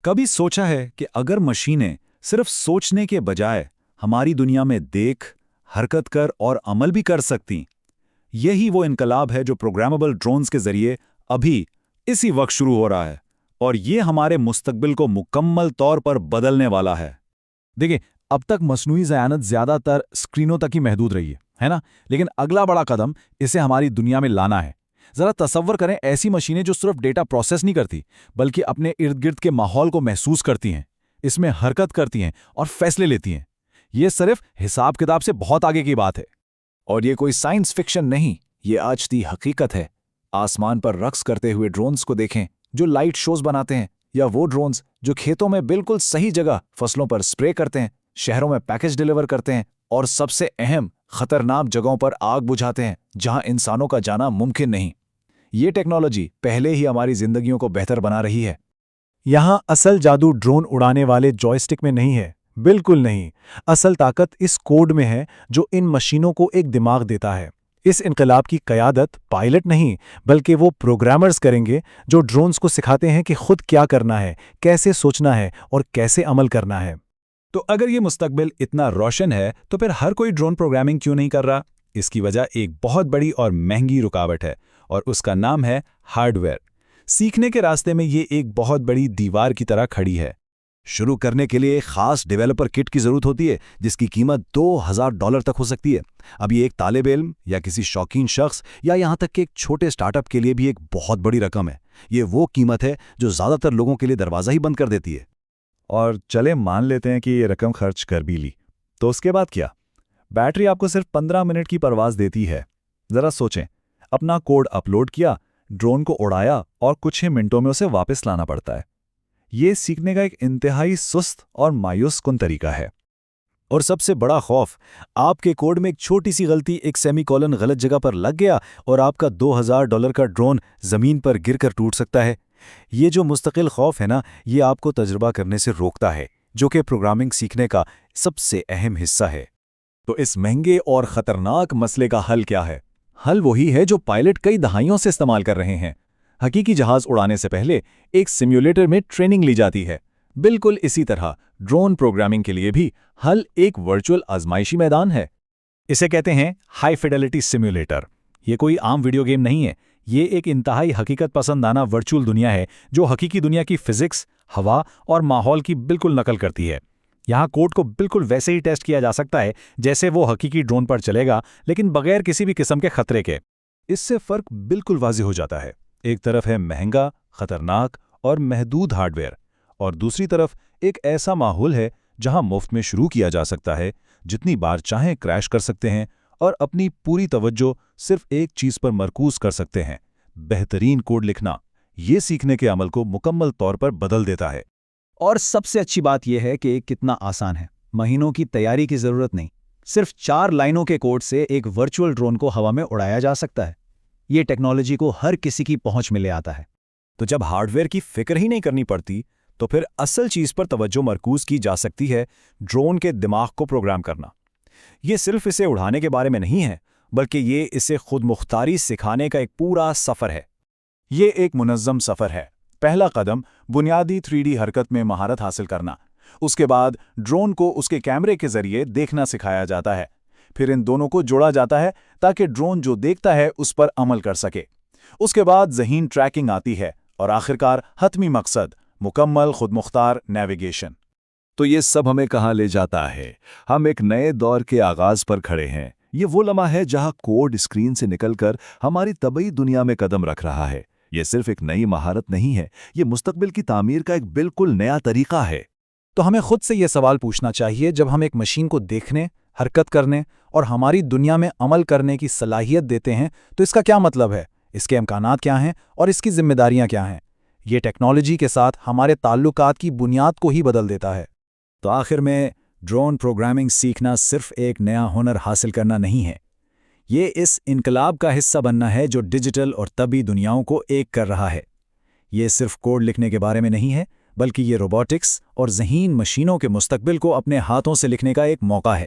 کبھی سوچا ہے کہ اگر مشینیں صرف سوچنے کے بجائے ہماری دنیا میں دیکھ، حرکت کر اور عمل بھی کر سکتی؟ یہی وہ انقلاب ہے جو پروگرامیبل ڈرونز کے ذریعے ابھی اسی وقت شروع ہو رہا ہے، اور یہ ہمارے مستقبل کو مکمل طور پر بدلنے والا ہے۔ دیکھیں، اب تک مصنوعی ذہانت زیادہ تر اسکرینوں تک ہی محدود رہی ہے نا؟ لیکن اگلا بڑا قدم اسے ہماری دنیا میں لانا ہے۔ ذرا تصور کریں، ایسی مشینیں جو صرف ڈیٹا پروسیس نہیں کرتی بلکہ اپنے ارد گرد کے ماحول کو محسوس کرتی ہیں، اس میں حرکت کرتی ہیں اور فیصلے لیتی ہیں۔ یہ صرف حساب کتاب سے بہت آگے کی بات ہے۔ اور یہ کوئی سائنس فکشن نہیں، یہ آج دی حقیقت ہے۔ آسمان پر رقص کرتے ہوئے ڈرونز کو دیکھیں جو لائٹ شوز بناتے ہیں، یا وہ ڈرونز جو کھیتوں میں بالکل صحیح جگہ فصلوں پر سپرے کرتے ہیں، شہروں میں پیکج ڈیلیور کرتے ہیں، اور سب سے اہم خطرناک جگہوں پر آگ بجھاتے ہیں جہاں انسانوں کا جانا ممکن نہیں۔ یہ ٹیکنالوجی پہلے ہی ہماری زندگیوں کو بہتر بنا رہی ہے۔ یہاں اصل جادو ڈرون اڑانے والے جوائے سٹک میں نہیں ہے، بالکل نہیں۔ اصل طاقت اس کوڈ میں ہے جو ان مشینوں کو ایک دماغ دیتا ہے۔ اس انقلاب کی قیادت پائلٹ نہیں بلکہ وہ پروگرامرز کریں گے جو ڈرونز کو سکھاتے ہیں کہ خود کیا کرنا ہے، کیسے سوچنا ہے اور کیسے عمل کرنا ہے۔ تو اگر یہ مستقبل اتنا روشن ہے تو پھر ہر کوئی ڈرون پروگرامنگ کیوں نہیں کر رہا؟ اس کی وجہ ایک بہت بڑی اور مہنگی رکاوٹ ہے، اور اس کا نام ہے ہارڈ ویئر۔ سیکھنے کے راستے میں یہ ایک بہت بڑی دیوار کی طرح کھڑی ہے۔ شروع کرنے کے لیے ایک خاص ڈیولپر کٹ کی ضرورت ہوتی ہے جس کی قیمت $2000 تک ہو سکتی ہے۔ اب یہ ایک طالب علم یا کسی شوقین شخص یا یہاں تک کہ ایک چھوٹے سٹارٹ اپ کے لیے بھی ایک بہت بڑی رقم ہے۔ یہ وہ قیمت ہے جو زیادہ تر لوگوں کے لیے دروازہ ہی بند کر دیتی ہے۔ اور چلے مان لیتے ہیں کہ یہ رقم خرچ کر بھی لی، تو اس کے بعد کیا؟ بیٹری آپ کو صرف 15 منٹ کی پرواز دیتی ہے۔ ذرا سوچیں، اپنا کوڈ اپلوڈ کیا، ڈرون کو اڑایا اور کچھ ہی منٹوں میں اسے واپس لانا پڑتا ہے۔ یہ سیکھنے کا ایک انتہائی سست اور مایوس کن طریقہ ہے۔ اور سب سے بڑا خوف، آپ کے کوڈ میں ایک چھوٹی سی غلطی، ایک سیمی کولن غلط جگہ پر لگ گیا اور آپ کا $2000 کا ڈرون زمین پر گر کر ٹوٹ سکتا ہے۔ یہ جو مستقل خوف ہے نا، یہ آپ کو تجربہ کرنے سے روکتا ہے، جو کہ پروگرامنگ سیکھنے کا سب سے اہم حصہ ہے۔ تو اس مہنگے اور خطرناک مسئلے کا حل کیا ہے؟ حل وہی ہے جو پائلٹ کئی دہائیوں سے استعمال کر رہے ہیں۔ حقیقی جہاز اڑانے سے پہلے ایک سیمولیٹر میں ٹریننگ لی جاتی ہے۔ بالکل اسی طرح ڈرون پروگرامنگ کے لیے بھی حل ایک ورچوئل آزمائشی میدان ہے۔ اسے کہتے ہیں ہائی فیڈیلٹی سیمولیٹر۔ یہ کوئی عام ویڈیو گیم نہیں ہے، یہ ایک انتہائی حقیقت پسندانہ ورچوئل دنیا ہے جو حقیقی دنیا کی فزکس، ہوا اور ماحول کی بالکل نقل کرتی ہے۔ یہاں کوڈ کو بالکل ویسے ہی ٹیسٹ کیا جا سکتا ہے جیسے وہ حقیقی ڈرون پر چلے گا، لیکن بغیر کسی بھی قسم کے خطرے کے۔ اس سے فرق بالکل واضح ہو جاتا ہے۔ ایک طرف ہے مہنگا، خطرناک اور محدود ہارڈ ویئر، اور دوسری طرف ایک ایسا ماحول ہے جہاں مفت میں شروع کیا جا سکتا ہے، جتنی بار چاہیں کریش کر سکتے ہیں اور اپنی پوری توجہ صرف ایک چیز پر مرکوز کر سکتے ہیں: بہترین کوڈ لکھنا۔ یہ سیکھنے کے عمل کو مکمل طور پر بدل دیتا ہے۔ اور سب سے اچھی بات یہ ہے کہ یہ کتنا آسان ہے۔ مہینوں کی تیاری کی ضرورت نہیں، صرف 4 لائنوں کے کوڈ سے ایک ورچوئل ڈرون کو ہوا میں اڑایا جا سکتا ہے۔ یہ ٹیکنالوجی کو ہر کسی کی پہنچ میں لے آتا ہے۔ تو جب ہارڈ ویئر کی فکر ہی نہیں کرنی پڑتی تو پھر اصل چیز پر توجہ مرکوز کی جا سکتی ہے: ڈرون کے دماغ کو پروگرام کرنا۔ یہ صرف اسے اڑانے کے بارے میں نہیں ہے، بلکہ یہ اسے خود مختاری سکھانے کا ایک پورا سفر ہے۔ یہ ایک منظم سفر ہے۔ پہلا قدم بنیادی 3D حرکت میں مہارت حاصل کرنا۔ اس کے بعد ڈرون کو اس کے کیمرے کے ذریعے دیکھنا سکھایا جاتا ہے۔ پھر ان دونوں کو جوڑا جاتا ہے تاکہ ڈرون جو دیکھتا ہے اس پر عمل کر سکے۔ اس کے بعد ذہین ٹریکنگ آتی ہے، اور آخرکار حتمی مقصد: مکمل خود مختار نیویگیشن۔ تو یہ سب ہمیں کہاں لے جاتا ہے؟ ہم ایک نئے دور کے آغاز پر کھڑے ہیں۔ یہ وہ لمحہ ہے جہاں کوڈ اسکرین سے نکل کر ہماری طبعی دنیا میں قدم رکھ رہا ہے۔ یہ صرف ایک نئی مہارت نہیں ہے، یہ مستقبل کی تعمیر کا ایک بالکل نیا طریقہ ہے۔ تو ہمیں خود سے یہ سوال پوچھنا چاہیے، جب ہم ایک مشین کو دیکھنے، حرکت کرنے اور ہماری دنیا میں عمل کرنے کی صلاحیت دیتے ہیں، تو اس کا کیا مطلب ہے؟ اس کے امکانات کیا ہیں اور اس کی ذمہ داریاں کیا ہیں؟ یہ ٹیکنالوجی کے ساتھ ہمارے تعلقات کی بنیاد کو ہی بدل دیتا ہے۔ تو آخر میں ڈرون پروگرامنگ سیکھنا صرف ایک نیا ہنر حاصل کرنا نہیں ہے، یہ اس انقلاب کا حصہ بننا ہے جو ڈیجیٹل اور طبعی دنیاؤں کو ایک کر رہا ہے۔ یہ صرف کوڈ لکھنے کے بارے میں نہیں ہے، بلکہ یہ روبوٹکس اور ذہین مشینوں کے مستقبل کو اپنے ہاتھوں سے لکھنے کا ایک موقع ہے۔